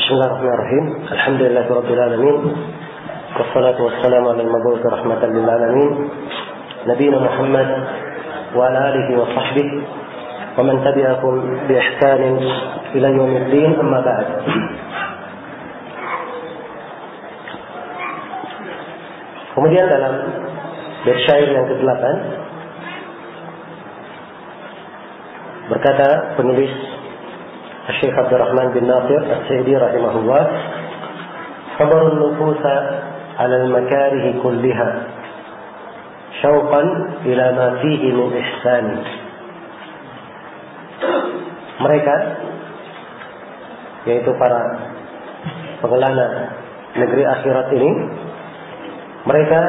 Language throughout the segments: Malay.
Bismillahirrahmanirrahim. Alhamdulillahirabbil alamin. Wassalatu wassalamu ala al-mab'uts rahmatan lil alamin. Nabiyina Muhammad wa ala alihi wa sahbihi wa man tabi'ahum bi ihsan ila yaumiddin, amma ba'd. Kemudian dalam bait syair yang ke-8 berkata penulis Syekh Abdul Rahman bin Nasir As-Sa'idi rahimahullah, sabarun nufusa 'ala al-makarih kulliha syauqan ila ma fihi min ihsan. Mereka, yaitu para pengelana negeri akhirat ini, mereka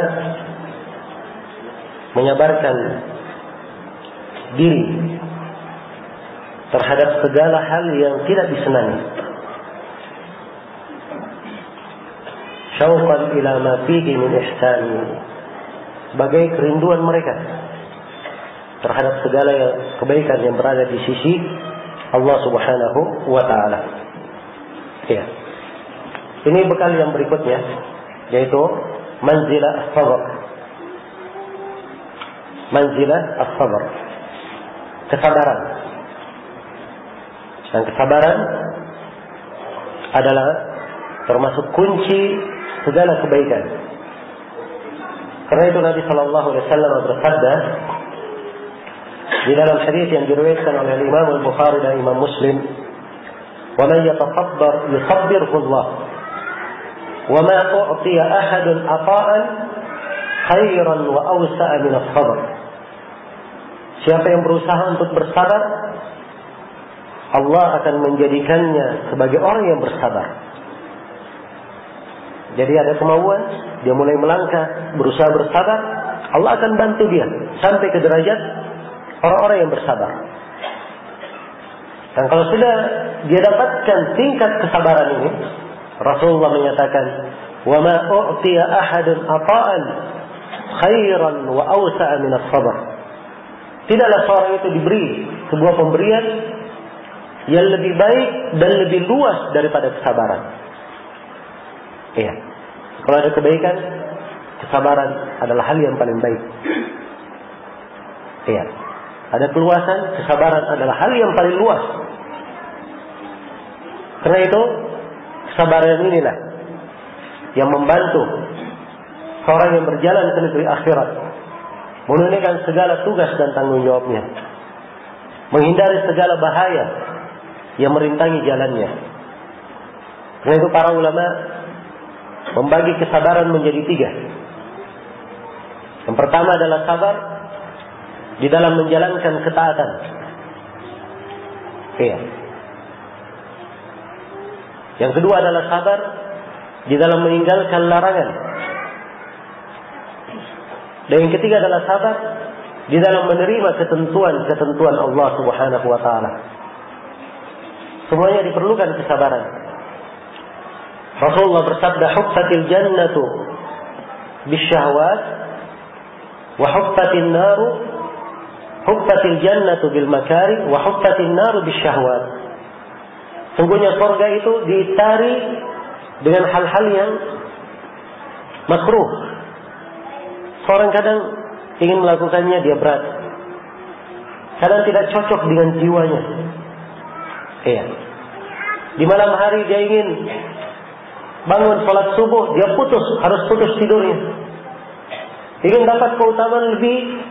menyabarkan diri terhadap segala hal yang tidak disenangi. Syauqan ila ma fihi min ihsan, sebagai kerinduan mereka terhadap segala kebaikan yang berada di sisi Allah Subhanahu wa taala. Ya. Ini bekal yang berikutnya, yaitu manzilah as-sabr. Manzilah as-sabr, kesabaran. Dan kesabaran adalah termasuk kunci segala kebaikan. Karena itu Nabi sallallahu alaihi wasallam bersabda di dalam hadis yang diriwayatkan oleh Imam Al-Bukhari dan Imam Muslim, "Wa man yatasabbar yusabbirhu Allah. Wa ma u'tiya ahadun ata'an khairan wa awsa'a min as-sabr." Siapa yang berusaha untuk bersabar, Allah akan menjadikannya sebagai orang yang bersabar. Jadi ada kemauan, dia mulai melangkah, berusaha bersabar, Allah akan bantu dia sampai ke derajat orang-orang yang bersabar. Dan kalau sudah dia dapatkan tingkat kesabaran ini, Rasulullah menyatakan, "Wa ma u'tiya ahadun ata'an khairan wa awsa'a min as-sabr." Tidaklah seorang itu diberi sebuah pemberian yang lebih baik dan lebih luas daripada kesabaran. Iya. Kalau ada kebaikan, kesabaran adalah hal yang paling baik. Iya. Ada keluasan, kesabaran adalah hal yang paling luas. Karena itu, kesabaran inilah yang membantu seorang yang berjalan ke negeri akhirat menunaikan segala tugas dan tanggung jawabnya, menghindari segala bahaya yang merintangi jalannya. Karena itu para ulama membagi kesabaran menjadi 3. Yang pertama adalah sabar di dalam menjalankan ketaatan. Iya. Yang kedua adalah sabar di dalam meninggalkan larangan. Dan yang ketiga adalah sabar di dalam menerima ketentuan-ketentuan Allah Subhanahu wa taala. Semuanya diperlukan kesabaran. Rasulullah bersabda, "Huffatil jannatu bisyahwat wa huffatil jannatu bil makari wa huffatil naru bisyahwat." Sungguhnya surga itu ditari dengan hal-hal yang makruh. Seorang kadang ingin melakukannya, dia berat. Kadang tidak cocok dengan jiwanya. Iya. Di malam hari dia ingin bangun sholat subuh, dia harus putus tidurnya. Ingin dapat keutamaan lebih,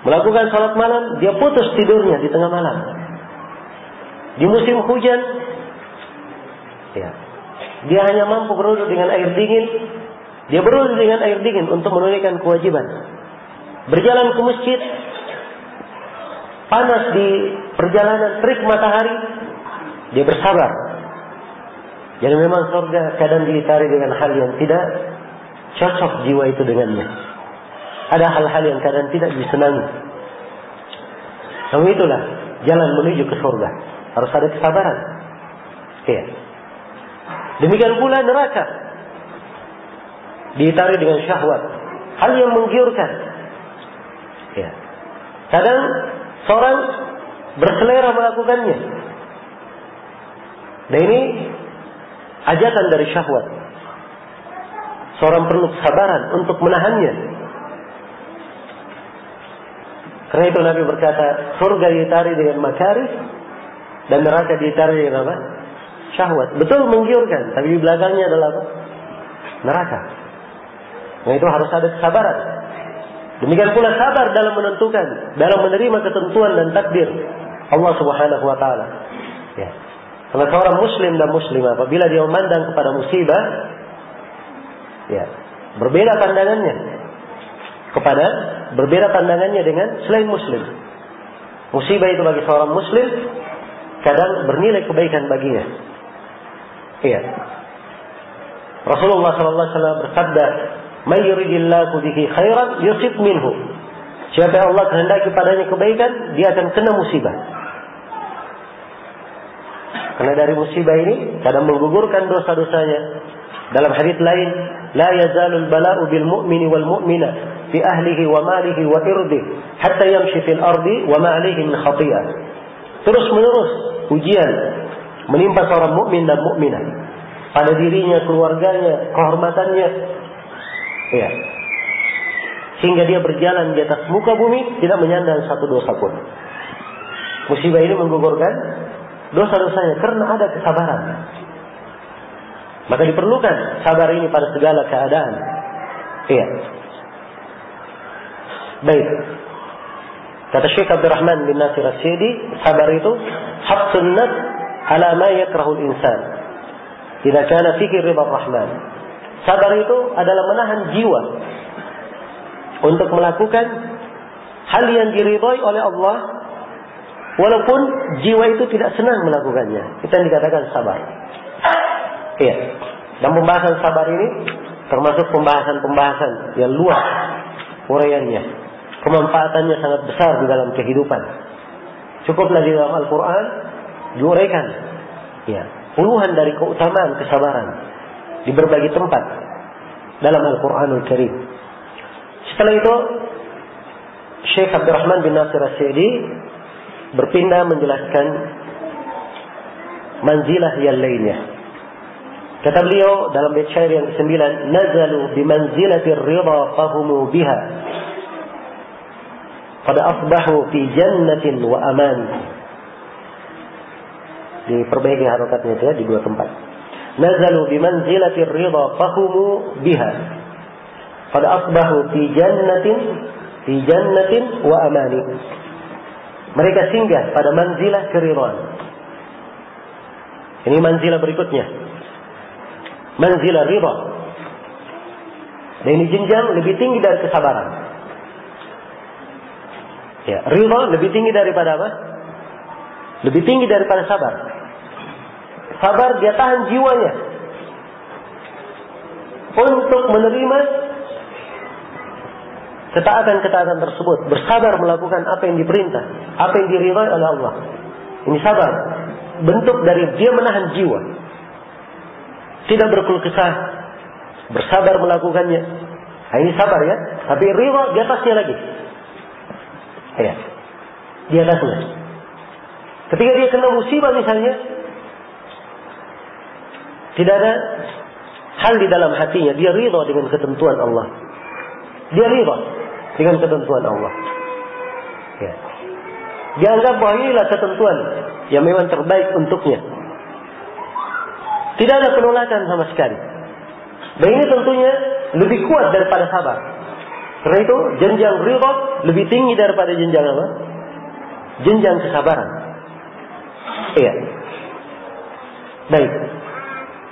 melakukan sholat malam, dia putus tidurnya di tengah malam. Di musim hujan, ya, dia hanya mampu berwudu dengan air dingin. Dia berwudu dengan air dingin untuk menunaikan kewajiban. Berjalan ke masjid, panas di perjalanan, terik matahari, dia bersabar. Jadi memang surga kadang ditari dengan hal yang tidak cocok jiwa itu dengannya. Ada hal-hal yang kadang tidak disenangi. Namun itulah jalan menuju ke surga. Harus ada kesabaran. Iya. Demikian pula neraka ditari dengan syahwat, hal yang menggiurkan. Ya. Kadang seorang berselera melakukannya. Dan ini ajakan dari syahwat. Seorang perlu kesabaran untuk menahannya. Karena itu Nabi berkata, surga ditari dengan makarih dan neraka ditari dengan apa? Syahwat. Betul menggiurkan, tapi di belakangnya adalah apa? Neraka. Nah itu harus ada kesabaran. Demikian pula sabar dalam menentukan, dalam menerima ketentuan dan takdir Allah Subhanahu wa taala. Ya. Karena seorang muslim dan muslimah apabila dia memandang kepada musibah, ya, berbeda pandangannya dengan selain muslim. Musibah itu bagi seorang muslim kadang bernilai kebaikan baginya. Iya. Rasulullah sallallahu alaihi wasallam bersabda, "May yuridillahu bihi khairan yusib minhu." Siapa yang Allah kehendaki padanya kebaikan, dia akan kena musibah. Karena dari musibah ini kadang menggugurkan dosa-dosanya. Dalam hadis lain, la yazalul bala'u bil mu'mini wal mu'mina fi ahlihi wa malihi wa irdihi hatta yamshi fil ardi wa ma alayhi min khati'ah. Terus menerus ujian menimpa seorang mukmin dan mukminah pada dirinya, keluarganya, kehormatannya. Ya. Sehingga dia berjalan di atas muka bumi tidak menyandang satu dosa pun. Musibah ini menggugurkan dosa-dosanya karena ada kesabaran. Maka diperlukan sabar ini pada segala keadaan. Iya. Baik. Kata Syekh Abdurrahman bin Nasir As-Sa'di, sabar itu habsun nafs ala ma yakrahu al-insan. Jika kana fihi ridha Rahman. Sabar itu adalah menahan jiwa untuk melakukan hal yang diridhai oleh Allah, walaupun jiwa itu tidak senang melakukannya. Itu yang dikatakan sabar. Iya. Dan pembahasan sabar ini termasuk pembahasan yang luas uraiannya. Kemanfaatannya sangat besar di dalam kehidupan. Cukuplah di dalam Al-Quran diuraikan. Ya, puluhan dari keutamaan kesabaran di berbagai tempat dalam Al-Quranul Karim. Setelah itu Syekh Abdurrahman bin Nasir As-Sa'di berpindah menjelaskan manzilah yang lainnya. Kata beliau dalam bait syair yang ke-9, nazalu bi manzilatir ridha fahumu biha qad asbahu fi jannatin wa aman. Diperbaiki harokatnya itu ya, di dua tempat. Nazalu bi manzilatir ridha fahumu biha qad asbahu fi jannatin wa amani. Mereka singgah pada manzilah keridhaan. Ini manzilah berikutnya. Manzilah ridha. Dan ini jenjang lebih tinggi dari kesabaran. Ya, ridha lebih tinggi daripada apa? Lebih tinggi daripada sabar. Sabar dia tahan jiwanya untuk menerima ketaatan-ketaatan tersebut, bersabar melakukan apa yang diperintah, apa yang diridhai oleh Allah. Ini sabar, bentuk dari dia menahan jiwa, tidak berkeluh kesah, bersabar melakukannya. Nah, ini sabar ya, tapi ridha di atasnya lagi. Ya, di atasnya. Ketika dia kena musibah misalnya, tidak ada hal di dalam hatinya, dia ridha dengan ketentuan Allah. Dia ridha dengan ketentuan Allah. Ya. Dia anggap bahwa inilah ketentuan yang memang terbaik untuknya. Tidak ada penolakan sama sekali. Dan ini tentunya lebih kuat daripada sabar. Karena itu jenjang ridha lebih tinggi daripada jenjang apa? Jenjang kesabaran. Iya. Baik.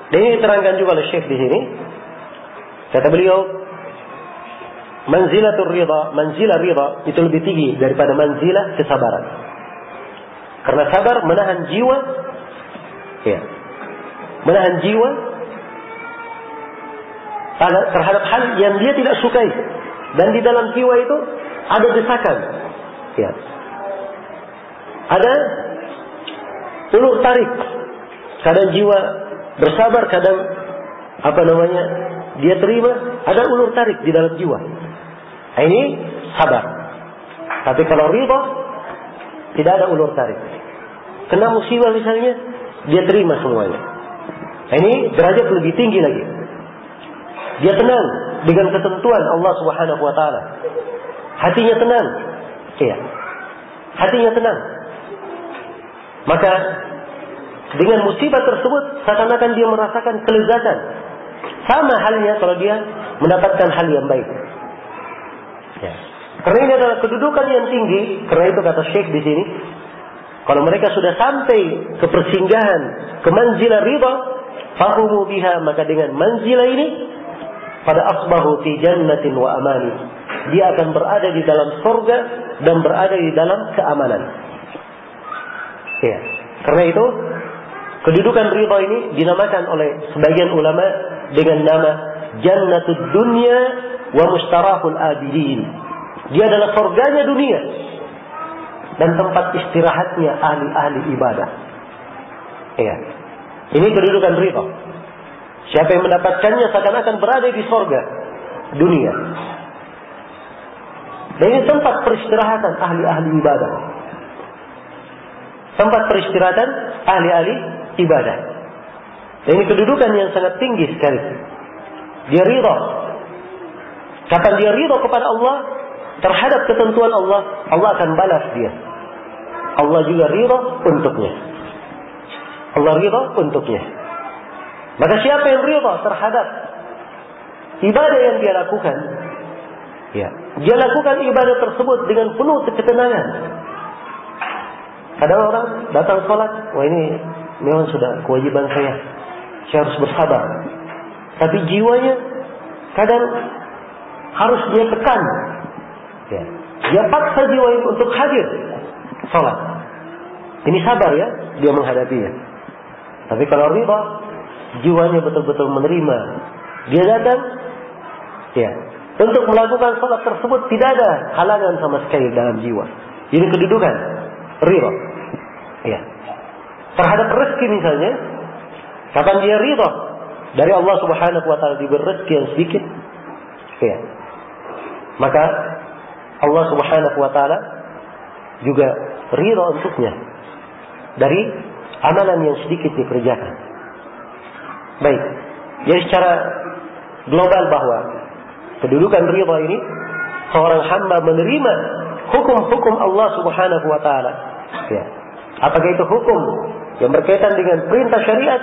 Dan ini diterangkan juga oleh Syekh di sini. Kata beliau, manzilatul ridha, manzilah ridha itu lebih tinggi daripada manzilah kesabaran. Karena sabar menahan jiwa, ya, menahan jiwa terhadap hal yang dia tidak sukai, dan di dalam jiwa itu ada desakan, ya, ada ulur tarik. Kadang jiwa bersabar, kadang dia terima, ada ulur tarik di dalam jiwa. Ini sabar. Tapi kalau ridha tidak ada ulur tarik. Kena musibah misalnya, dia terima semuanya. Ini derajat lebih tinggi lagi. Dia tenang dengan ketentuan Allah Subhanahu wa taala. Hatinya tenang. Iya. Hatinya tenang. Maka dengan musibah tersebut seakan-akan dia merasakan kelezatan. Sama halnya kalau dia mendapatkan hal yang baik. Ya. Karena ini adalah kedudukan yang tinggi. Karena itu kata Syekh di sini, kalau mereka sudah sampai ke persinggahan, ke manzilah ridha, fahumu biha, maka dengan manzilah ini pada asbahu fi jannatin wa amani, dia akan berada di dalam surga dan berada di dalam keamanan. Ya. Karena itu kedudukan ridha ini dinamakan oleh sebagian ulama dengan nama jannatud dunya wa mustarahul abidin. Dia adalah surganya dunia dan tempat istirahatnya ahli-ahli ibadah. Ya. Ini kedudukan ridha. Siapa yang mendapatkannya seakan-akan berada di surga dunia. Dan ini tempat peristirahatan ahli-ahli ibadah. Tempat peristirahatan ahli-ahli ibadah. Dan ini kedudukan yang sangat tinggi sekali. Dia ridha. Kapan dia ridha kepada Allah terhadap ketentuan Allah, Allah akan balas dia. Allah juga ridha untuknya. Allah ridha untuknya. Maka siapa yang ridha terhadap ibadah yang dia lakukan, ya, dia lakukan ibadah tersebut dengan penuh ketenangan. Kadang orang datang sholat, wah ini memang sudah kewajiban saya harus bersabar. Tapi jiwanya kadang harus dia tekan. Ya. Dia paksa jiwa untuk hadir sholat. Ini sabar ya, dia menghadapinya. Tapi kalau ridha, jiwanya betul-betul menerima. Dia datang, ya, untuk melakukan sholat tersebut tidak ada halangan sama sekali dalam jiwa. Ini kedudukan ridha. Ya. Terhadap rezeki misalnya, kapan dia ridha dari Allah Subhanahu wa taala diberi rezeki yang sedikit, ya, maka Allah Subhanahu wa taala juga ridha untuknya dari amalan yang sedikit dikerjakan. Baik. Jadi secara global bahwa kedudukan ridha ini seorang hamba menerima hukum-hukum Allah Subhanahu wa taala. Ya. Apakah itu hukum yang berkaitan dengan perintah syariat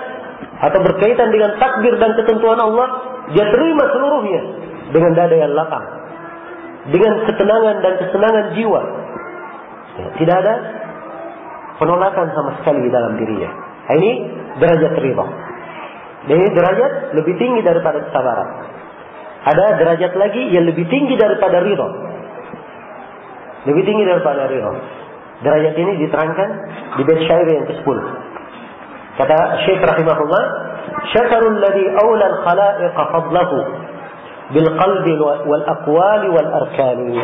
atau berkaitan dengan takdir dan ketentuan Allah, dia terima seluruhnya dengan dada yang lapang, dengan ketenangan dan kesenangan jiwa. Ya, tidak ada penolakan sama sekali di dalam dirinya. Ini derajat ridha. Dan ini derajat lebih tinggi daripada kesabaran. Ada derajat lagi yang lebih tinggi daripada ridha. Lebih tinggi daripada ridha. Derajat ini diterangkan di bait syair yang ke-10. Kata Syekh rahimahullah, "Syakarul ladzi awla al-khalaiq fadlahu bil qalbi wal aqwali wal arkani."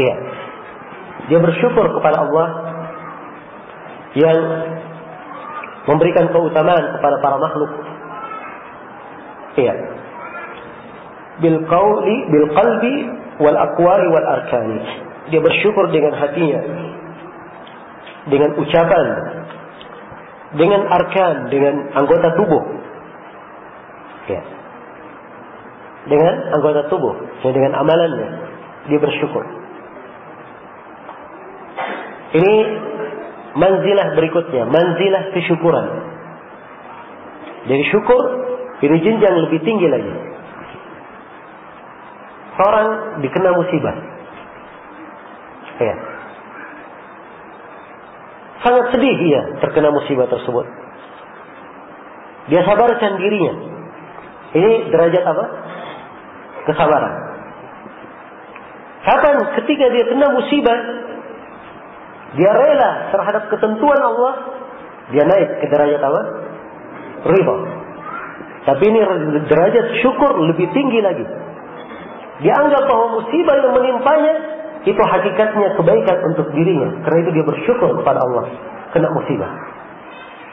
Iya. Dia bersyukur kepada Allah yang memberikan keutamaan kepada para makhluk. Iya. Bil qalbi wal aqwali wal arkani. Dia bersyukur dengan hatinya, dengan ucapan, dengan arkan, dengan anggota tubuh. Ya. Dengan anggota tubuh, dengan amalannya, dia bersyukur. Ini manzilah berikutnya, manzilah kesyukuran. Dari syukur, ini jenjang lebih tinggi lagi. Seorang dikena musibah. Ya. Sangat sedih dia terkena musibah tersebut. Dia sabarkan dirinya. Ini derajat apa? Kesabaran. Kapan ketika dia kena musibah, dia rela terhadap ketentuan Allah, dia naik ke derajat apa? Ridha. Tapi ini derajat syukur lebih tinggi lagi. Dia anggap bahwa musibah yang menimpanya itu hakikatnya kebaikan untuk dirinya. Karena itu dia bersyukur kepada Allah kena musibah.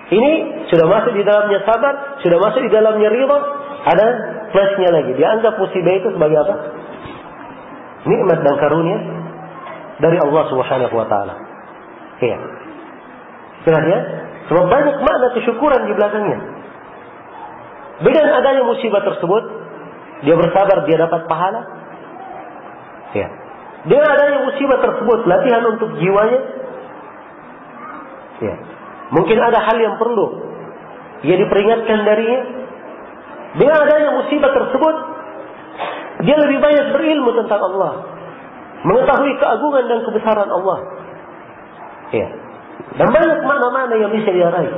Ini sudah masuk di dalamnya sabar, sudah masuk di dalamnya ridha. Ada plusnya lagi. Dia anggap musibah itu sebagai apa? Nikmat dan karunia dari Allah Subhanahu wa taala. Iya. Sebenarnya sebab banyak makna kesyukuran di belakangnya. Dengan adanya musibah tersebut, dia bersabar, dia dapat pahala. Ya. Dengan adanya musibah tersebut, latihan untuk jiwanya. Ya. Mungkin ada hal yang perlu ia diperingatkan darinya. Dengan adanya musibah tersebut, dia lebih banyak berilmu tentang Allah, mengetahui keagungan dan kebesaran Allah. Ya. Dan banyak makna-makna yang bisa dia raih.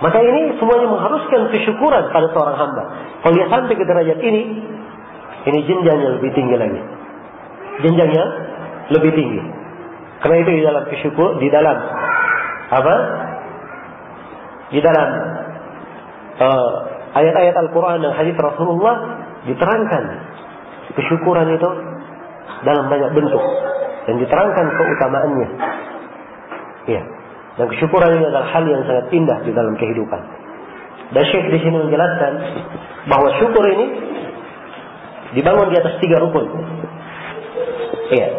Maka ini semuanya mengharuskan kesyukuran pada seorang hamba. Kalau dia sampai ke derajat ini jenjangnya lebih tinggi lagi. Jenjangnya lebih tinggi. Karena itu di dalam kesyukur, di dalam apa? Di dalam ayat-ayat Al-Quran dan hadis Rasulullah diterangkan kesyukuran itu dalam banyak bentuk dan diterangkan keutamaannya. Ya. Dan kesyukuran ini adalah hal yang sangat indah di dalam kehidupan. Dan Syekh di sini menjelaskan bahwa syukur ini dibangun di atas 3 rukun. Iya.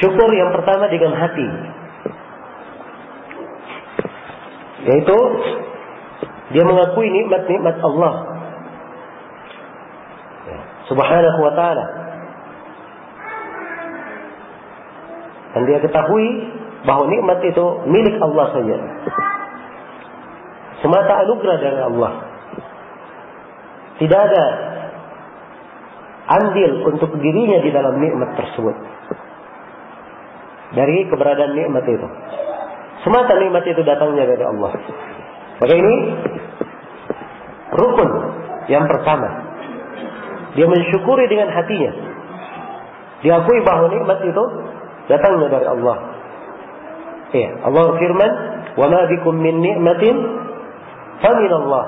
Syukur yang pertama dengan hati, yaitu dia mengakui nikmat-nikmat Allah Subhanahu wa ta'ala. Dan dia ketahui bahwa nikmat itu milik Allah saja, semata anugerah dari Allah. Tidak ada andil untuk dirinya di dalam nikmat tersebut. Dari keberadaan nikmat itu, semata nikmat itu datangnya dari Allah. Maka ini rukun yang pertama. Dia mensyukuri dengan hatinya. Diakui bahwa nikmat itu datangnya dari Allah. Ya, Allah firman, "Wa ma bikum min ni'matin fa min Allah."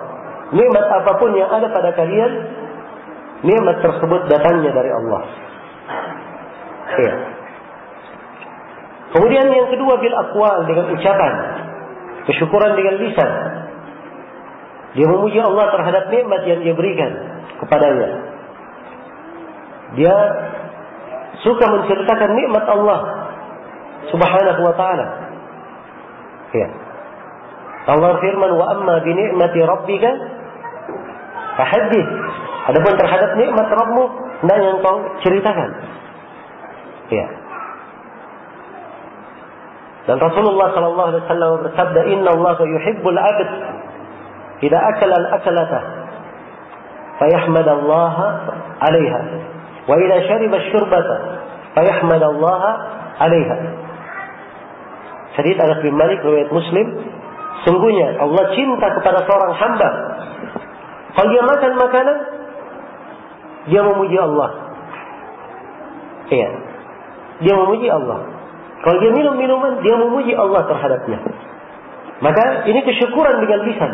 Nikmat apapun yang ada pada kalian, nikmat tersebut datangnya dari Allah. Ya. Kemudian yang kedua bil aqwal, dengan ucapan, kesyukuran dengan lisan. Dia memuji Allah terhadap nikmat yang dia berikan kepadanya. Dia suka menceritakan nikmat Allah Subhanahu wa ta'ala. Ya. Allah firman, "Wa amma bi ni'mati rabbika fahaddits." Adapun terhadap nikmat Rabbmu, hendaknya engkau ceritakan. Ya. Dan Rasulullah sallallahu alaihi wasallam bersabda, "Inna Allah yuhibbul 'abd idza akala al-akalata fayahmadallaha 'alaiha wa idza shariba asy-syurbata fayahmadallaha 'alaiha." Hadits Anas bin Malik riwayat Muslim, sungguhnya Allah cinta kepada seorang hamba kalau dia makan makanan, dia memuji Allah. Iya. Dia memuji Allah. Kalau dia minum minuman, dia memuji Allah terhadapnya. Maka ini kesyukuran dengan lisan.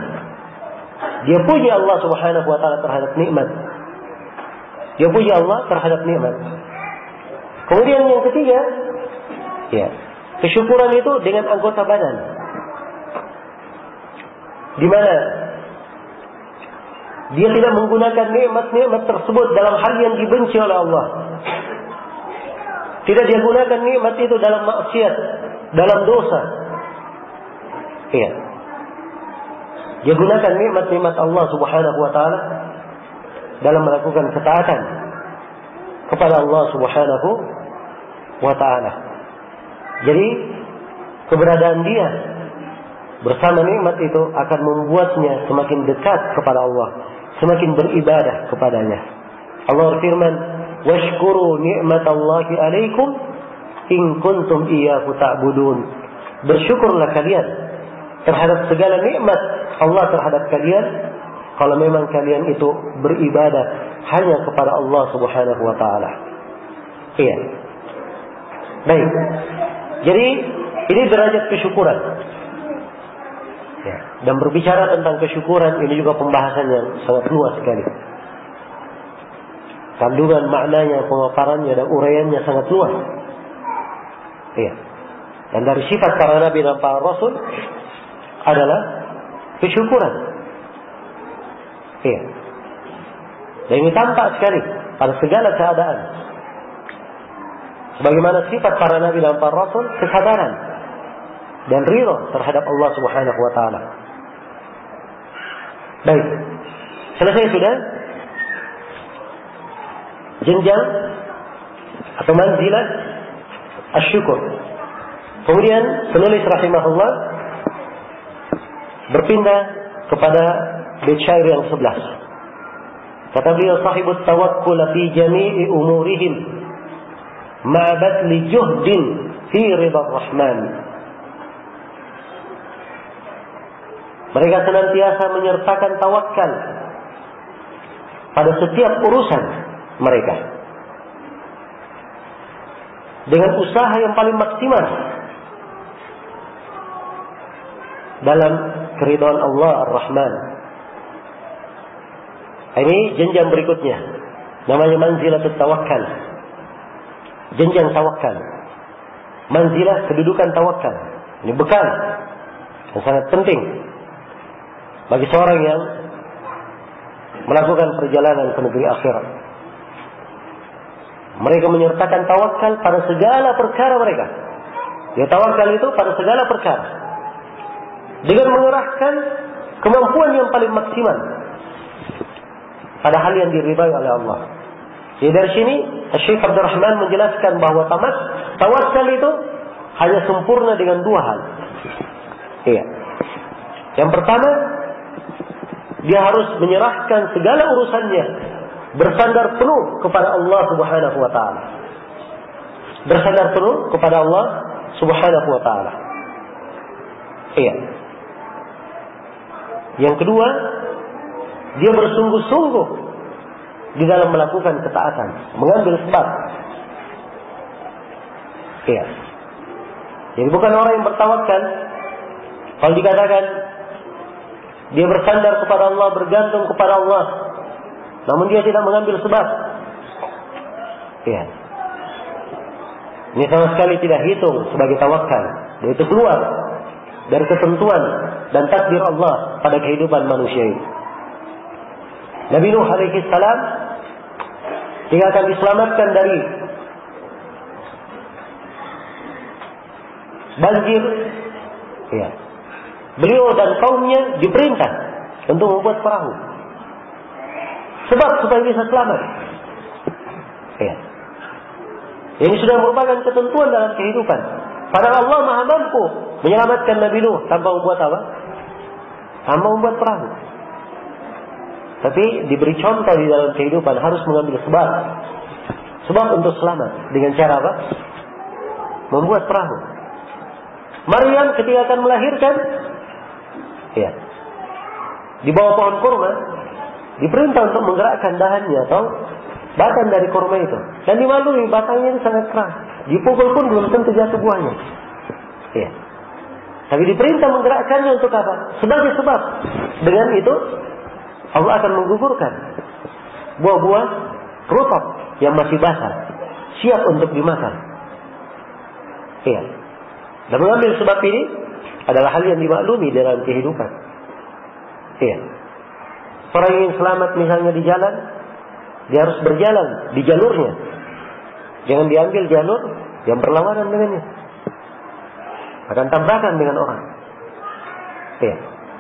Dia puji Allah Subhanahu wa ta'ala terhadap nikmat. Dia puji Allah terhadap nikmat. Kemudian yang ketiga, ya, kesyukuran itu dengan anggota badan. Di mana dia tidak menggunakan nikmat-nikmat tersebut dalam hal yang dibenci oleh Allah. Tidak dia gunakan nikmat itu dalam maksiat, dalam dosa. Iya. Dia gunakan nikmat-nikmat Allah Subhanahu wa ta'ala dalam melakukan ketaatan kepada Allah Subhanahu wa ta'ala. Jadi keberadaan dia bersama nikmat itu akan membuatnya semakin dekat kepada Allah, semakin beribadah kepadanya. Allah berfirman, "Washkuru ni'matallahi 'alaikum in kuntum iyyahu ta'budun." Bersyukurlah kalian terhadap segala nikmat Allah terhadap kalian kalau memang kalian itu beribadah hanya kepada Allah Subhanahu wa ta'ala. Iya. Baik. Jadi ini derajat kesyukuran. Ya. Dan berbicara tentang kesyukuran ini juga pembahasan yang sangat luas sekali. Kandungan maknanya, pemaparannya dan uraiannya sangat luas. Iya. Dan dari sifat para nabi dan para rasul adalah kesyukuran. Iya. Dan ini tampak sekali pada segala keadaan. Sebagaimana sifat para nabi dan para rasul, kesabaran. dan ridha terhadap Allah Subhanahu wa taala. Baik. Selesai sudah jenjang atau manzilah asyukur. Kemudian penulis rahimahullah berpindah kepada bait syair yang 11. Kata beliau, sahibut tawakkul fi jami'i umurihim ma'a badli juhdin fi ridha rahman. Mereka senantiasa menyertakan tawakal pada setiap urusan mereka dengan usaha yang paling maksimal dalam keridhaan Allah Ar-Rahman. Ini jenjang berikutnya, namanya manzilatut tawakkal. Jenjang tawakal, manzilah kedudukan tawakal. Ini bekal yang sangat penting bagi seorang yang melakukan perjalanan ke negeri akhirat. Mereka menyertakan tawakal pada segala perkara mereka. Ya, tawakal itu pada segala perkara, dengan mengerahkan kemampuan yang paling maksimal pada hal yang diridhai oleh Allah. Jadi dari sini Syekh Abdul Rahman menjelaskan bahwa tawakal itu hanya sempurna dengan dua hal. Iya. Yang pertama, dia harus menyerahkan segala urusannya, bersandar penuh kepada Allah Subhanahu wa taala. Bersandar penuh kepada Allah Subhanahu wa taala. Iya. Yang kedua, dia bersungguh-sungguh di dalam melakukan ketaatan, mengambil sebab. Iya. Jadi bukan orang yang bertawakal kalau dikatakan dia bersandar kepada Allah, bergantung kepada Allah, namun dia tidak mengambil sebab. Iya. Ini sama sekali tidak hitung sebagai tawakal. Dia itu keluar dari ketentuan dan takdir Allah pada kehidupan manusia ini. Nabi Nuh alaihi salam jika akan diselamatkan dari banjir, ya, beliau dan kaumnya diperintah untuk membuat perahu, sebab supaya bisa selamat. Ya. Ini sudah merupakan ketentuan dalam kehidupan. Padahal Allah Maha mampu menyelamatkan Nabi Nuh tanpa membuat apa? Tanpa membuat perahu. Tapi diberi contoh di dalam kehidupan harus mengambil sebab. Sebab untuk selamat. Dengan cara apa? Membuat perahu. Maryam ketika akan melahirkan, ya, di bawah pohon kurma, diperintah untuk menggerakkan dahannya atau batang dari kurma itu. Dan dimaklumi batangnya itu sangat keras. Dipukul pun belum tentu jatuh buahnya. Ya. Tapi diperintah menggerakkannya untuk apa? Sebagai sebab. Dengan itu Allah akan menggugurkan buah-buah rutab yang masih basah, siap untuk dimakan. Iya. Dan mengambil sebab ini adalah hal yang dimaklumi dalam kehidupan. Iya. Orang yang selamat misalnya di jalan, dia harus berjalan di jalurnya. Jangan diambil jalur yang berlawanan dengannya. Akan tabrakan dengan orang. Iya.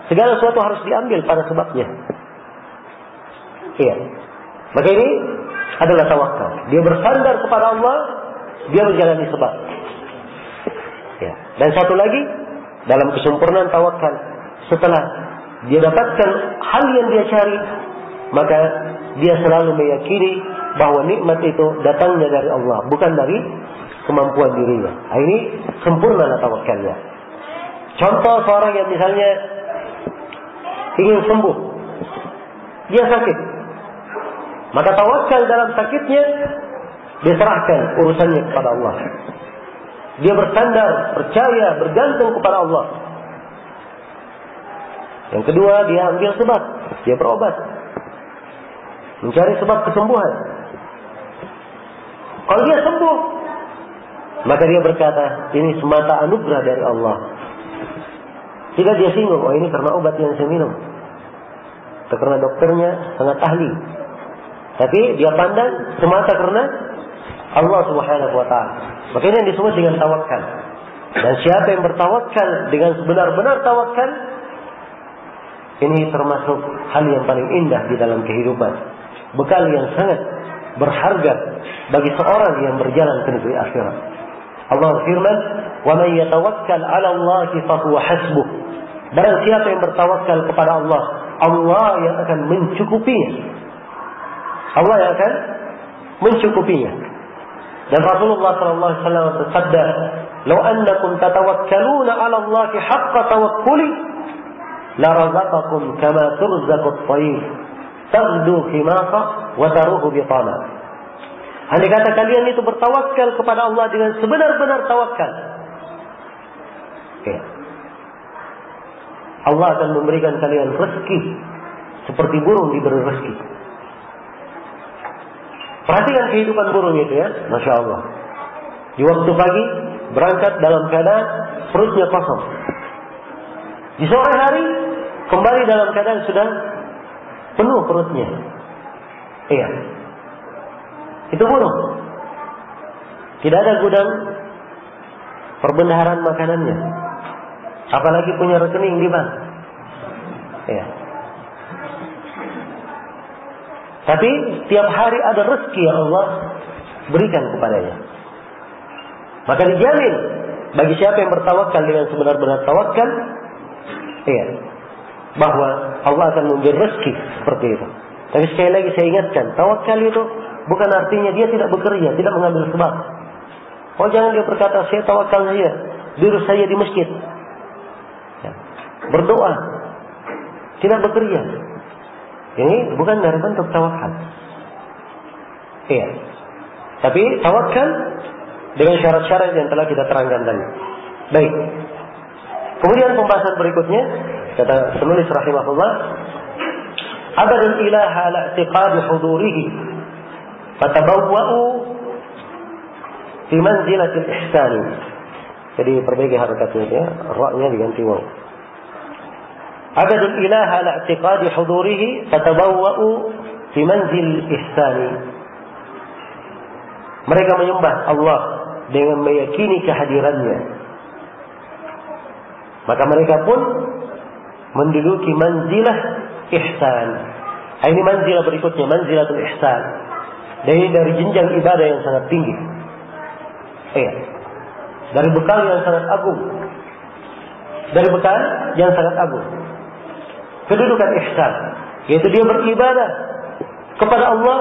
Segala sesuatu harus diambil pada sebabnya. Iya. Maka ini adalah tawakal. Dia bersandar kepada Allah, dia menjalani sebab. Ya. Dan satu lagi, dalam kesempurnaan tawakal, setelah dia dapatkan hal yang dia cari, maka dia selalu meyakini bahwa nikmat itu datangnya dari Allah, bukan dari kemampuan dirinya. Nah, ini sempurnalah tawakalnya. Contoh seorang yang misalnya ingin sembuh, dia sakit, maka tawakal dalam sakitnya, dia serahkan urusannya kepada Allah. Dia bersandar, percaya, bergantung kepada Allah. Yang kedua, dia ambil sebab, dia berobat, mencari sebab kesembuhan. Kalau dia sembuh, maka dia berkata, ini semata anugerah dari Allah. Tidak dia singgung, oh ini karena obat yang saya minum, atau karena dokternya sangat ahli. Tapi dia pandang semata karena Allah Subhanahu wa ta'ala. Maka ini yang disebut dengan tawakal. Dan siapa yang bertawakal dengan sebenar-benar tawakal, ini termasuk hal yang paling indah di dalam kehidupan. Bekal yang sangat berharga bagi seorang yang berjalan ke negeri akhirat. Allah berfirman, "Wa man yatawakkal 'ala Allahi fa huwa hasbuh." Barang siapa yang bertawakal kepada Allah, Allah yang akan mencukupinya. Allah yang akan mencukupinya. Dan Rasulullah sallallahu alaihi wasallam bersabda, "Law annakum tatawakkaluna 'ala Allahi haqqa tawakkuli, la razaqakum kama turzaqu at-tayr, taghdu khimasa wa taruhu bitana." Andai kata kalian itu bertawakal kepada Allah dengan sebenar-benar tawakal, Allah akan memberikan kalian rezeki seperti burung diberi rezeki. Perhatikan kehidupan burung itu ya, Masya Allah. Di waktu pagi berangkat dalam keadaan perutnya kosong. Di sore hari kembali dalam keadaan sudah penuh perutnya. Iya. Itu burung. Tidak ada gudang perbendaharaan makanannya. Apalagi punya rekening di bank. Iya. Tapi tiap hari ada rezeki yang Allah berikan kepadanya. Maka dijamin bagi siapa yang bertawakal dengan sebenar-benar tawakal, iya, bahwa Allah akan memberi rezeki seperti itu. Tapi sekali lagi saya ingatkan, tawakal itu bukan artinya dia tidak bekerja, tidak mengambil sebab. Oh jangan dia berkata, saya tawakal saja, duduk saja di masjid, ya, berdoa, tidak bekerja. Ini bukan dari bentuk tawakal. Iya. Tapi tawakal dengan syarat-syarat yang telah kita terangkan tadi. Baik. Kemudian pembahasan berikutnya, kata penulis rahimahullah, abadul ilaha ala i'tiqadi hudurihi fatabawwa'u fi manzilatil ihsani. Jadi perbaiki harakatnya ya, ra-nya diganti waw. Abadul ilaha ala i'tiqadi hudurihi fatabawwa'u fi manzil ihsani. Mereka menyembah Allah dengan meyakini kehadirannya. Maka mereka pun menduduki manzilah ihsan. Ini manzilah berikutnya, manzilatul ihsan. Dari jenjang ibadah yang sangat tinggi. Iya. Dari bekal yang sangat agung. Dari bekal yang sangat agung. Kedudukan ihsan, yaitu dia beribadah kepada Allah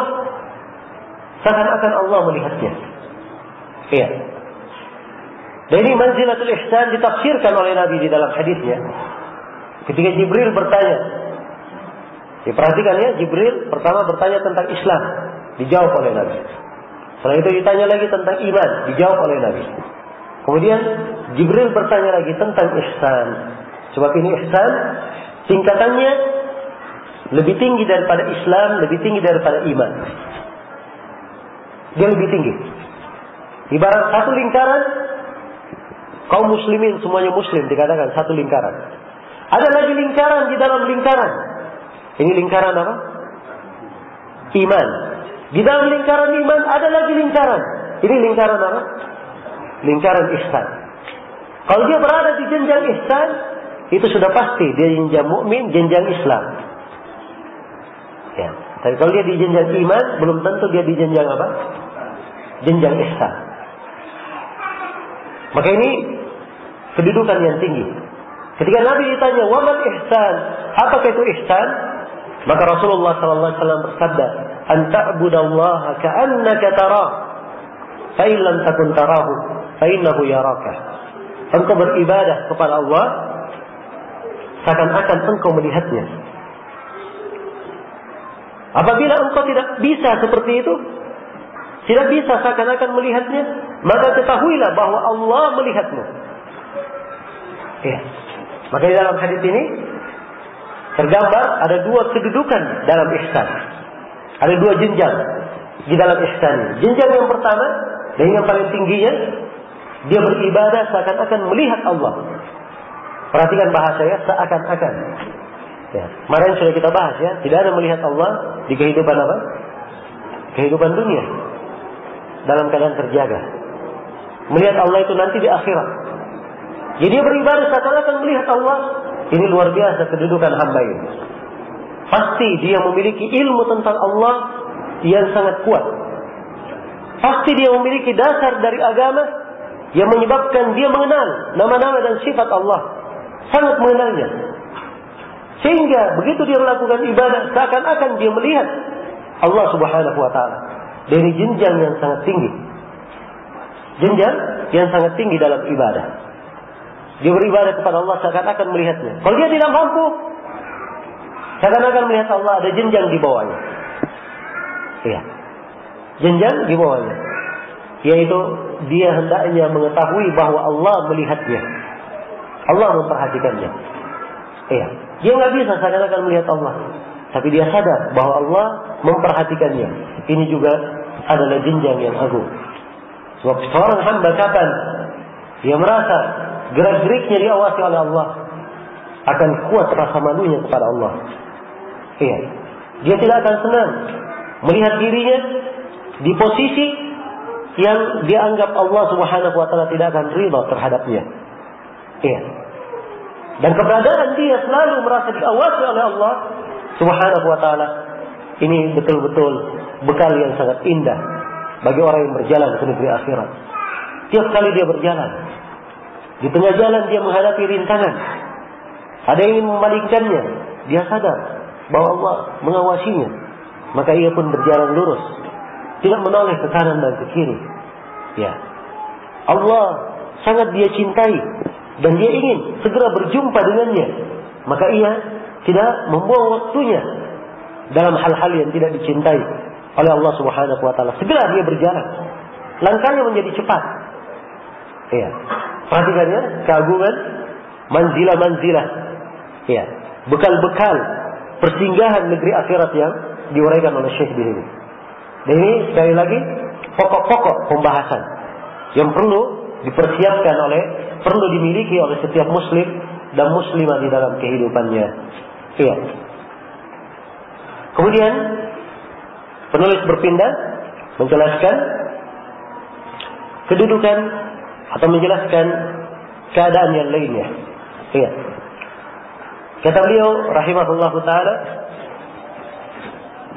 seakan-akan Allah melihatnya. Iya. Dan ini manzilatul ihsan ditafsirkan oleh Nabi di dalam hadisnya. Ketika Jibril bertanya, diperhatikan ya, Jibril pertama bertanya tentang Islam, dijawab oleh Nabi. Setelah itu ditanya lagi tentang iman, dijawab oleh Nabi. Kemudian Jibril bertanya lagi tentang ihsan. Sebab ini ihsan tingkatannya lebih tinggi daripada Islam, lebih tinggi daripada iman. Dia lebih tinggi. Ibarat satu lingkaran, kaum muslimin semuanya muslim dikatakan satu lingkaran. Ada lagi lingkaran di dalam lingkaran. Ini lingkaran apa? Iman. Di dalam lingkaran iman ada lagi lingkaran. Ini lingkaran apa? Lingkaran ihsan. Kalau dia berada di jenjang ihsan, itu sudah pasti dia jenjang mukmin, jenjang Islam. Ya. Tapi kalau dia di jenjang iman, belum tentu dia di jenjang apa? Jenjang ihsan. Maka ini kedudukan yang tinggi. Ketika Nabi ditanya, "Wa mal ihsan?" Apakah itu ihsan? Maka Rasulullah sallallahu alaihi wasallam bersabda, "An ta'budallaha ka'annaka tarah, fa in lam takun tarahu, fa innahu yaraka." Engkau beribadah kepada Allah seakan-akan engkau melihatnya. Apabila engkau tidak bisa seperti itu, tidak bisa seakan-akan melihatnya, maka ketahuilah bahwa Allah melihatmu. Ya. Maka di dalam hadis ini tergambar ada dua kedudukan dalam ihsan. Ada dua jenjang di dalam ihsan. Jenjang yang pertama dan yang paling tingginya, dia beribadah seakan-akan melihat Allah. Perhatikan bahasa ya, seakan-akan. Ya. Kemarin sudah kita bahas ya, tidak ada melihat Allah di kehidupan apa? Kehidupan dunia. Dalam keadaan terjaga. Melihat Allah itu nanti di akhirat. Jadi dia beribadah seakan-akan melihat Allah. Ini luar biasa kedudukan hamba ini. Pasti dia memiliki ilmu tentang Allah yang sangat kuat. Pasti dia memiliki dasar dari agama yang menyebabkan dia mengenal nama-nama dan sifat Allah. Sangat mengenalnya. Sehingga begitu dia melakukan ibadah, seakan-akan dia melihat Allah Subhanahu wa ta'ala. Dari jenjang yang sangat tinggi. Jenjang yang sangat tinggi dalam ibadah. Dia beribadah kepada Allah seakan-akan melihatnya. Kalau dia tidak mampu, seakan-akan melihat Allah, ada jenjang di bawahnya. Iya. Jenjang di bawahnya. Yaitu dia hendaknya mengetahui bahwa Allah melihatnya. Allah memperhatikannya. Iya. Dia nggak bisa seakan-akan melihat Allah. Tapi dia sadar bahwa Allah memperhatikannya. Ini juga adalah jenjang yang agung. Sebab seorang hamba kapan dia merasa gerak-geriknya diawasi oleh Allah, akan kuat rasa malunya kepada Allah. Iya. Dia tidak akan senang melihat dirinya di posisi yang dia anggap Allah Subhanahu wa ta'ala tidak akan ridha terhadapnya. Iya. Dan keberadaan dia selalu merasa diawasi oleh Allah Subhanahu wa ta'ala. Ini betul-betul bekal yang sangat indah bagi orang yang berjalan ke negeri akhirat. Tiap kali dia berjalan, di tengah jalan dia menghadapi rintangan. Ada yang ingin memalingkannya. Dia sadar bahwa Allah mengawasinya. Maka ia pun berjalan lurus, tidak menoleh ke kanan dan ke kiri. Ya, Allah sangat dia cintai dan dia ingin segera berjumpa dengannya. Maka ia tidak membuang waktunya dalam hal-hal yang tidak dicintai oleh Allah Subhanahu wa ta'ala. Segera dia berjalan. Langkahnya menjadi cepat. Ya. Perhatikannya, keagungan manzilah-manzilah. Ya. Bekal-bekal persinggahan negeri akhirat yang diuraikan oleh Syekh di sini. Dan ini sekali lagi pokok-pokok pembahasan yang perlu dipersiapkan perlu dimiliki oleh setiap muslim dan muslimah di dalam kehidupannya. Iya. Kemudian penulis berpindah menjelaskan kedudukan atau menjelaskan keadaan yang lainnya. Iya. Kata beliau rahimahullahu taala,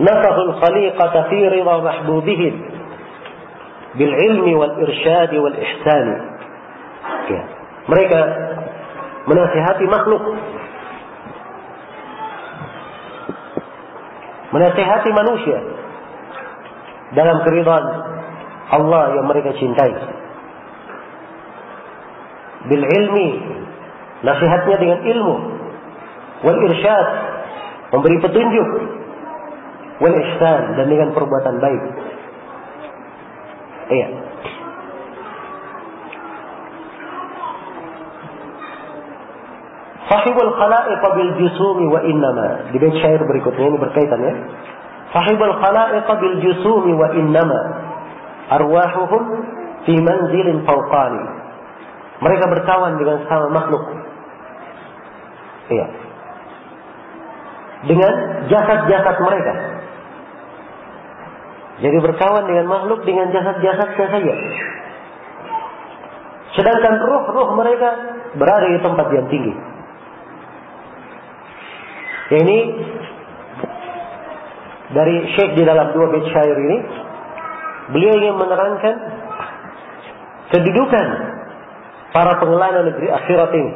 "Nasahul khaliqata fi ridha mahbubihim bil ilmi wal irsyad wal ihsan." Ya. Mereka menasihati makhluk, menasihati manusia dalam keridhaan Allah yang mereka cintai. Bil ilmi, nasihatnya dengan ilmu. Wal irsyad, memberi petunjuk. Wal ihsan, dan dengan perbuatan baik. Iya. Sahibul khalaiq bil jusumi wa innama. Di bait syair berikutnya ini berkaitan ya. Sahibul khalaiq bil jusumi wa innama arwahuhum fi manzilin fawqani. Mereka berkawan dengan sama makhluk. Iya. Dengan jasad-jasad mereka. Jadi berkawan dengan makhluk dengan jasad-jasadnya saja. Sedangkan ruh-ruh mereka berada di tempat yang tinggi. Ini dari Syekh di dalam dua bait syair ini, beliau ingin menerangkan kedudukan para pengelana negeri akhirat ini.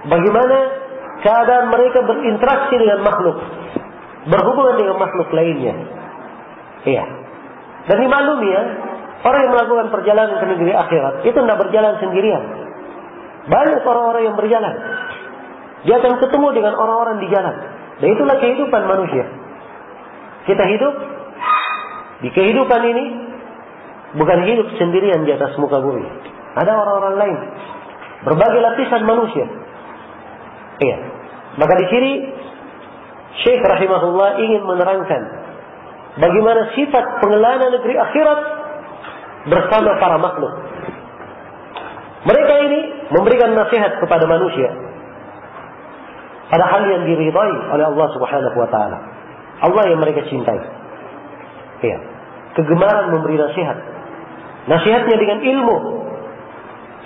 Bagaimana keadaan mereka berinteraksi dengan makhluk, berhubungan dengan makhluk lainnya. Iya. Dan dimaklumi ya, orang yang melakukan perjalanan ke negeri akhirat itu tidak berjalan sendirian. Banyak orang-orang yang berjalan. Dia akan ketemu dengan orang-orang di jalan. Dan itulah kehidupan manusia. Kita hidup di kehidupan ini bukan hidup sendirian di atas muka bumi. Ada orang-orang lain, berbagai lapisan manusia. Iya. Maka di sini Syekh rahimahullah ingin menerangkan bagaimana sifat pengelana negeri akhirat bersama para makhluk. Mereka ini memberikan nasihat kepada manusia pada hal yang diridai oleh Allah Subhanahu wa ta'ala. Allah yang mereka cintai. Iya. Kegemaran memberi nasihat. Nasihatnya dengan ilmu,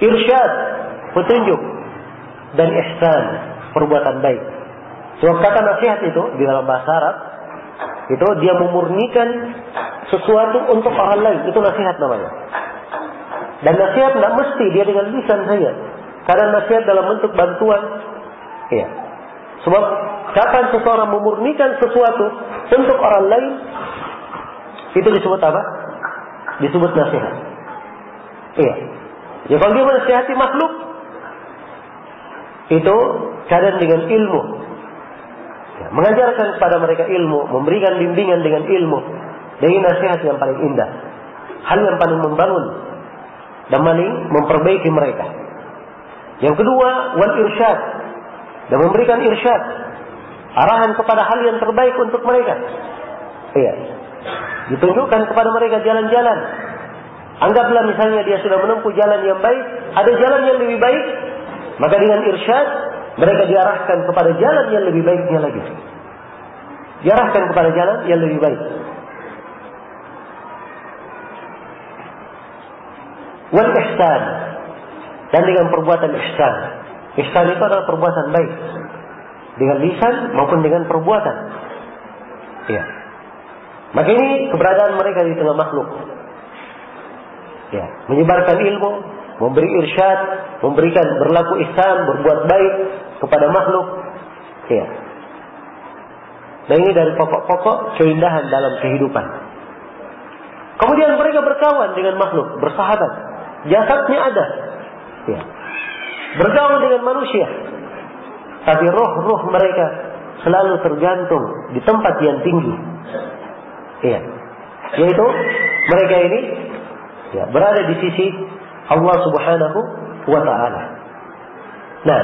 irsyad, petunjuk dan ihsan, perbuatan baik. Sebab kata nasihat itu di dalam bahasa Arab itu dia memurnikan sesuatu untuk orang lain, itu nasihat namanya. Dan nasihat tidak mesti dia dengan lisan saja. Karena nasihat dalam bentuk bantuan. Iya. Sebab kapan seseorang memurnikan sesuatu untuk orang lain, itu disebut apa? Disebut nasihat. Iya. Ya kalau dia menasihati makhluk, itu kadang dengan ilmu. Ya, mengajarkan kepada mereka ilmu, memberikan bimbingan dengan ilmu. Dari nasihat yang paling indah. Hal yang paling membangun dan paling memperbaiki mereka. Yang kedua, wal irsyad. Dan memberikan irsyad, arahan kepada hal yang terbaik untuk mereka. Iya. Ditunjukkan kepada mereka jalan-jalan. Anggaplah misalnya dia sudah menempuh jalan yang baik, ada jalan yang lebih baik, maka dengan irsyad mereka diarahkan kepada jalan yang lebih baiknya lagi. Diarahkan kepada jalan yang lebih baik. Wal ihsan, dan dengan perbuatan ihsan. Ihsan itu adalah perbuatan baik dengan lisan maupun dengan perbuatan. Ya. Maka ini keberadaan mereka di tengah makhluk. Ya, menyebarkan ilmu, memberi irsyad, memberikan berlaku ihsan, berbuat baik kepada makhluk. Ya. Dan ini dari pokok-pokok keindahan dalam kehidupan. Kemudian mereka berkawan dengan makhluk, bersahabat. Jasadnya ada. Ya. Bergaul dengan manusia. Tapi roh-roh mereka selalu tergantung di tempat yang tinggi. Iya. Yaitu mereka ini ya, berada di sisi Allah Subhanahu wa ta'ala. Nah,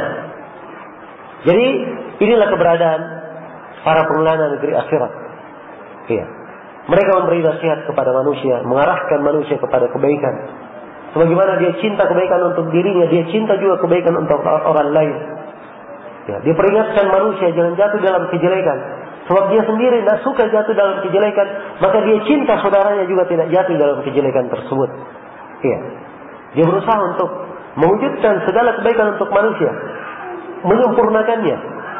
jadi inilah keberadaan para pengelana negeri akhirat. Iya. Mereka memberi nasihat kepada manusia, mengarahkan manusia kepada kebaikan. Sebagaimana dia cinta kebaikan untuk dirinya, dia cinta juga kebaikan untuk orang lain. Ya, dia peringatkan manusia jangan jatuh dalam kejelekan. Sebab dia sendiri tidak suka jatuh dalam kejelekan, maka dia cinta saudaranya juga tidak jatuh dalam kejelekan tersebut. Ya. Dia berusaha untuk mewujudkan segala kebaikan untuk manusia, menyempurnakannya.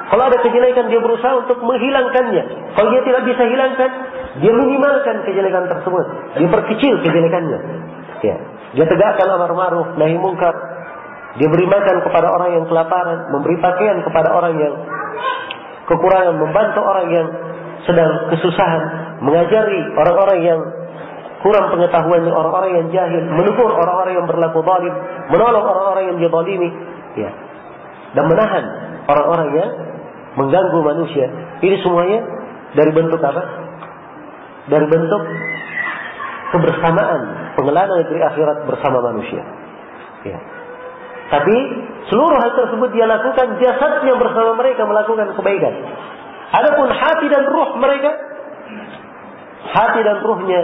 Kalau ada kejelekan, dia berusaha untuk menghilangkannya. Kalau dia tidak bisa hilangkan, dia minimalkan kejelekan tersebut. Dia perkecil kejelekannya. Ya. Dia tegakkan amar ma'ruf nahi munkar. Dia beri makan kepada orang yang kelaparan, memberi pakaian kepada orang yang kekurangan, membantu orang yang sedang kesusahan, mengajari orang-orang yang kurang pengetahuan, orang-orang yang jahil, menegur orang-orang yang berlaku zalim, menolong orang-orang yang dizalimi, ya. Dan menahan orang-orang yang mengganggu manusia. Ini semuanya dari bentuk apa? Dari bentuk kebersamaan pengelana negeri akhirat bersama manusia. Ya. Tapi seluruh hal tersebut dia lakukan, jasadnya bersama mereka melakukan kebaikan. Adapun hati dan ruh mereka, hati dan ruhnya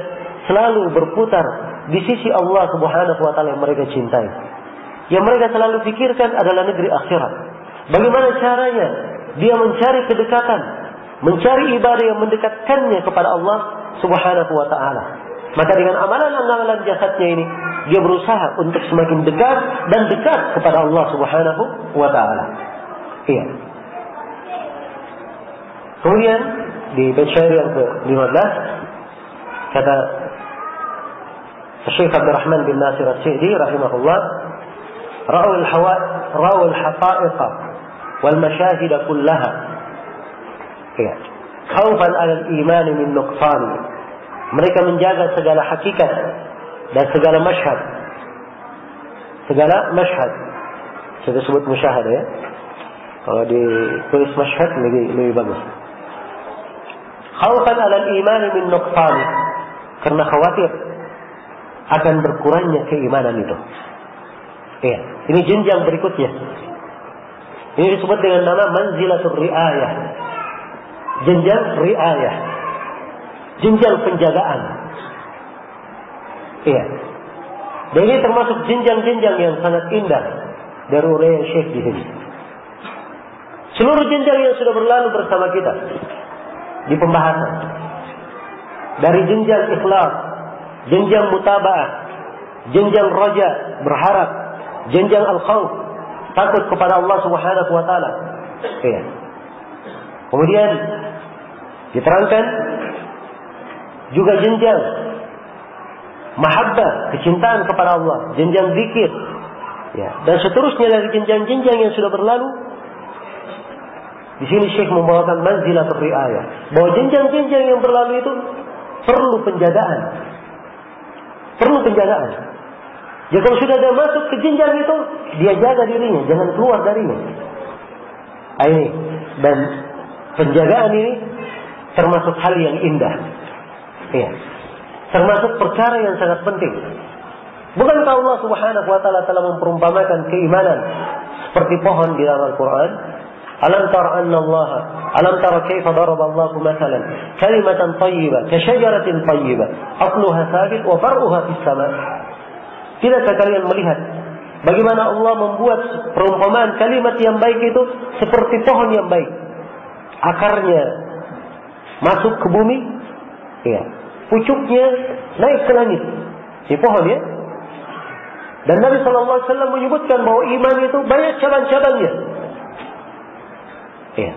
selalu berputar di sisi Allah Subhanahu wa ta'ala yang mereka cintai. Yang mereka selalu pikirkan adalah negeri akhirat. Bagaimana caranya dia mencari kedekatan, mencari ibadah yang mendekatkannya kepada Allah Subhanahu wa ta'ala. Maka dengan amalan-amalan jasadnya ini, dia berusaha untuk semakin dekat dan dekat kepada Allah Subhanahu wa ta'ala. Iya. Kemudian di bait syair yang ke-15 kata Syekh Abdul Rahman bin Nasir As-Sa'di rahimahullah, rawul haqa'iq wal masyahid kullaha. Iya. Khaufan 'ala al-iman min nuqsan. Mereka menjaga segala hakikat dan segala masyhad. Segala masyhad. Saya sebut musyahadah ya. Kalau ditulis masyhad lebih bagus. Khaufan 'ala al-iman min nuqsan. Karena khawatir akan berkurangnya keimanan itu. Iya, ini jenjang berikutnya. Ini disebut dengan nama manzilatul riayah. Jenjang riayah. Jenjang penjagaan. Iya. Dan ini termasuk jenjang-jenjang yang sangat indah dari uraian Syekh di sini. Seluruh jenjang yang sudah berlalu bersama kita di pembahasan, dari jenjang ikhlas, jenjang mutaba'ah, jenjang raja, berharap, jenjang al-khawf, takut kepada Allah Subhanahu wa taala. Ya. Kemudian diterangkan juga jenjang mahabbah, kecintaan kepada Allah, jenjang zikir. Ya, dan seterusnya dari jenjang-jenjang yang sudah berlalu. Di sini Syekh membawakan manzilatul riayah, bahwa jenjang-jenjang yang berlalu itu perlu penjagaan. Perlu penjagaan. Jika sudah dia masuk ke jenjang itu, dia jaga dirinya, jangan keluar darinya. Ini dan penjagaan ini termasuk hal yang indah. Ya. Termasuk perkara yang sangat penting. Bukankah Allah Subhanahu wa taala telah memperumpamakan keimanan seperti pohon di dalam Al-Qur'an? Alam tara kaifa daraba Allahu mathalan kalimatan thayyibah ka syajaratin thayyibah asluha thabit wa far'uha fis sama'. Tidakkah kalian melihat bagaimana Allah membuat perumpamaan kalimat yang baik itu seperti pohon yang baik. Akarnya masuk ke bumi, ya. Pucuknya naik ke langit. Di pohon, ya. Dan Nabi SAW menyebutkan bahwa iman itu banyak cabang-cabangnya. Ya.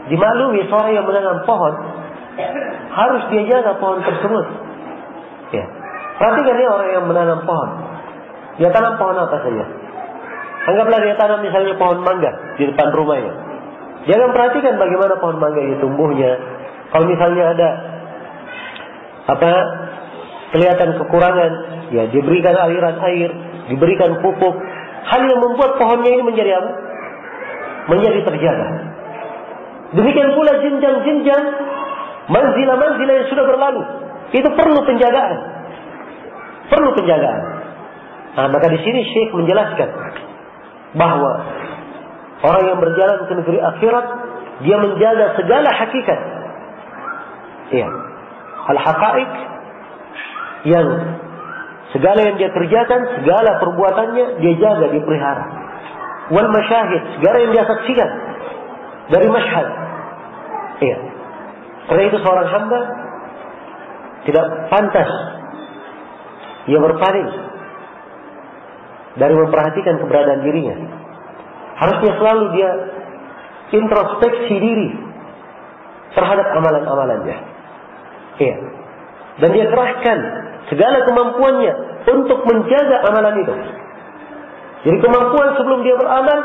Dimaklumi seorang yang menanam pohon harus dia jaga pohon tersebut. Ya. Perhatikan ya orang yang menanam pohon. Dia tanam pohon apa saja. Anggaplah dia tanam misalnya pohon mangga di depan rumahnya. Dia akan perhatikan bagaimana pohon mangga itu tumbuhnya. Kalau misalnya ada kelihatan kekurangan, ya diberikan aliran air, diberikan pupuk. Hal yang membuat pohonnya ini menjadi apa? Menjadi terjaga. Demikian pula jenjang-jenjang, manzilah-manzilah yang sudah berlalu, itu perlu penjagaan. Perlu penjagaan. Nah, maka di sini Syekh menjelaskan bahwa orang yang berjalan ke negeri akhirat, dia menjaga segala hakikat. Ya. Al-haqa'iq, yang segala yang dia kerjakan, segala perbuatannya dia jaga, dia pelihara. Wal masyahid, segala yang dia saksikan dari masyhad. Iya. Karena itu seorang hamba tidak pantas ia berpaling dari memperhatikan keberadaan dirinya. Harusnya selalu dia introspeksi diri terhadap amalan-amalannya. Iya. Dan dia kerahkan segala kemampuannya untuk menjaga amalan itu. Jadi kemampuan sebelum dia beramal,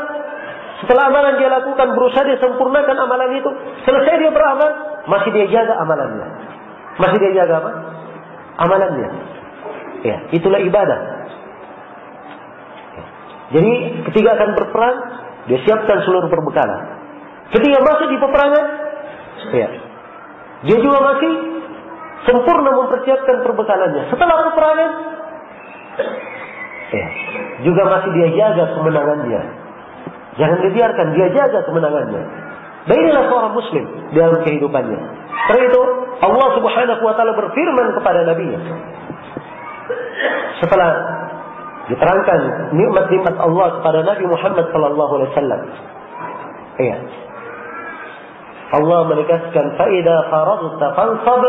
setelah amalan dia lakukan, berusaha dia sempurnakan amalan itu. Selesai dia beramal, masih dia jaga amalannya. Masih dia jaga apa? Amalannya. Ya, itulah ibadah. Ya. Jadi ketika akan berperang, dia siapkan seluruh perbekalan. Ketika masuk di peperangan, ya, dia juga masih sempurna mempersiapkan perbekalannya. Setelah peperangan, ya, juga masih dia jaga kemenangannya. Jangan dibiarkan, dia jaga kemenangannya. Dan inilah seorang muslim dalam kehidupannya. Karena itu Allah Subhanahu wa taala berfirman kepada Nabi-Nya setelah diterangkan nikmat-nikmat Allah kepada Nabi Muhammad sallallahu alaihi wasallam. Iya. Allah menegaskan fa idza faradta fansab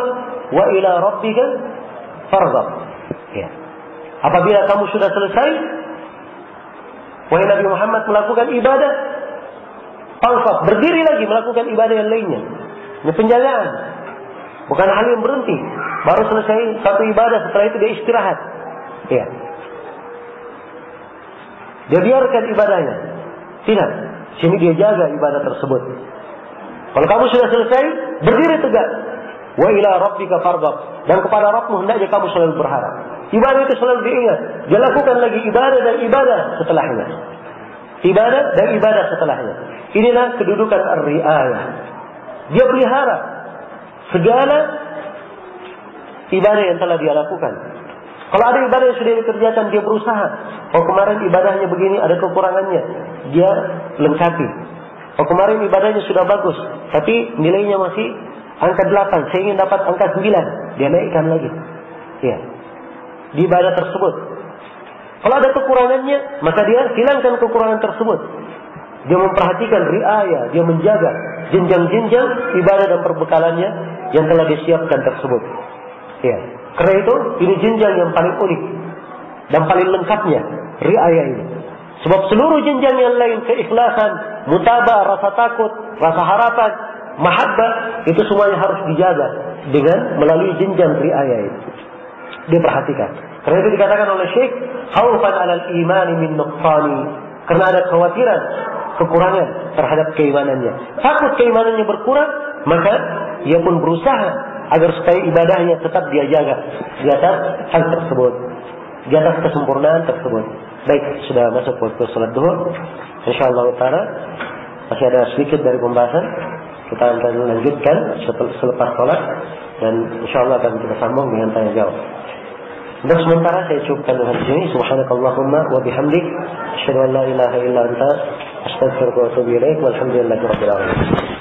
wa ila rabbika farghab. Ya. Apabila kamu sudah selesai, wahai Nabi Muhammad, melakukan ibadah, fansab, berdiri lagi melakukan ibadah yang lainnya. Ini penjagaan. Bukan hal yang berhenti. Baru selesai satu ibadah, setelah itu dia istirahat. Ya. Dia biarkan ibadahnya. Tidak. Sini dia jaga ibadah tersebut. Kalau kamu sudah selesai, berdiri tegak. Wa ila rabbika farghab. Dan kepada Rabbmu hendaknya kamu selalu berharap. Ibadah itu selalu diingat. Dia lakukan lagi ibadah dan ibadah setelahnya. Ibadah dan ibadah setelahnya. Inilah kedudukan ar-ri'ayah. Dia pelihara segala ibadah yang telah dia lakukan. Kalau ada ibadah yang sudah dikerjakan, dia berusaha. Oh, kemarin ibadahnya begini, ada kekurangannya, dia lengkapi. Oh, kemarin ibadahnya sudah bagus, tapi nilainya masih angka 8, saya ingin dapat angka 9, dia naikkan lagi. Ya. Di ibadah tersebut. Kalau ada kekurangannya, maka dia hilangkan kekurangan tersebut. Dia memperhatikan riayah, dia menjaga jenjang-jenjang ibadah dan perbekalannya yang telah disiapkan tersebut. Ya. Karena itu, ini jenjang yang paling unik dan paling lengkapnya riayah ini. Sebab seluruh jenjang yang lain, keikhlasan, mutabah, rasa takut, rasa harapan, mahabbah, itu semuanya harus dijaga dengan melalui jenjang riayah itu. Dia perhatikan. Karena itu dikatakan oleh Syekh, khaufan 'alal imani min nuqsani. Karena ada kekhawatiran, kekurangan terhadap keimanannya. Takut keimanannya berkurang, maka ia pun berusaha agar supaya ibadahnya tetap dia jaga di atas hal tersebut, di atas kesempurnaan tersebut. Baik, sudah masuk waktu salat zuhur. Insyaallah taala masih ada sedikit dari pembahasan. Kita akan lanjutkan selepas salat dan insyaallah akan kita sambung dengan tanya jawab. Untuk sementara saya cukupkan di sini. Subhanakallahumma wa bihamdik, asyhadu an la ilaha illa anta, astaghfiruka wa atubu ilaik. Walhamdulillahirabbil alamin.